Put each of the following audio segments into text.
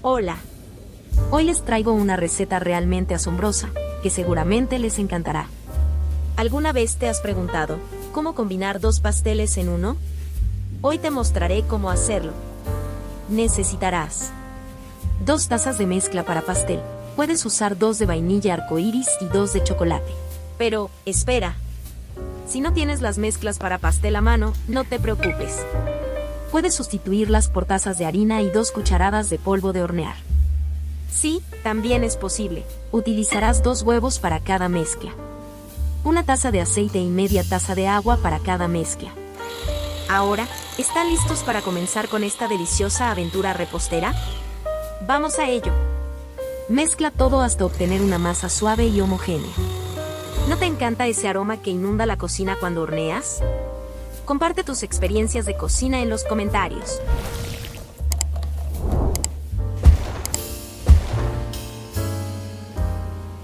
Hola. Hoy les traigo una receta realmente asombrosa, que seguramente les encantará. ¿Alguna vez te has preguntado cómo combinar dos pasteles en uno? Hoy te mostraré cómo hacerlo. Necesitarás 2 tazas de mezcla para pastel. Puedes usar 2 de vainilla arcoíris y 2 de chocolate. Pero, espera. Si no tienes las mezclas para pastel a mano, no te preocupes. Puedes sustituirlas por tazas de harina y 2 cucharadas de polvo de hornear. Sí, también es posible. Utilizarás 2 huevos para cada mezcla. 1 taza de aceite y media taza de agua para cada mezcla. Ahora, ¿están listos para comenzar con esta deliciosa aventura repostera? ¡Vamos a ello! Mezcla todo hasta obtener una masa suave y homogénea. ¿No te encanta ese aroma que inunda la cocina cuando horneas? Comparte tus experiencias de cocina en los comentarios.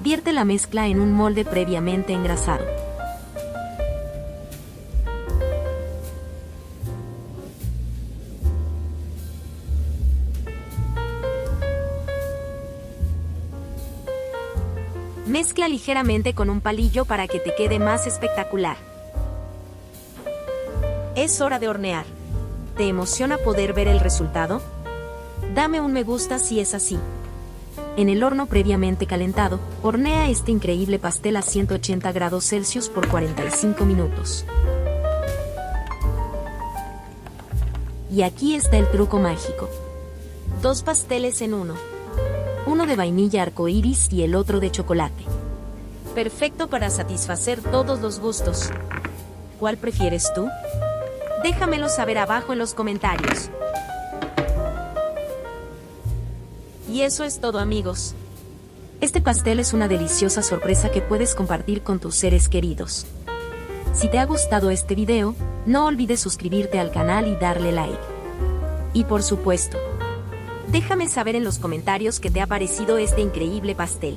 Vierte la mezcla en un molde previamente engrasado. Mezcla ligeramente con un palillo para que te quede más espectacular. Es hora de hornear. ¿Te emociona poder ver el resultado? Dame un me gusta si es así. En el horno previamente calentado, hornea este increíble pastel a 180 grados Celsius por 45 minutos. Y aquí está el truco mágico. 2 pasteles en uno. Uno de vainilla arcoíris y el otro de chocolate. Perfecto para satisfacer todos los gustos. ¿Cuál prefieres tú? Déjamelo saber abajo en los comentarios. Y eso es todo, amigos. Este pastel es una deliciosa sorpresa que puedes compartir con tus seres queridos. Si te ha gustado este video, no olvides suscribirte al canal y darle like. Y por supuesto, déjame saber en los comentarios qué te ha parecido este increíble pastel.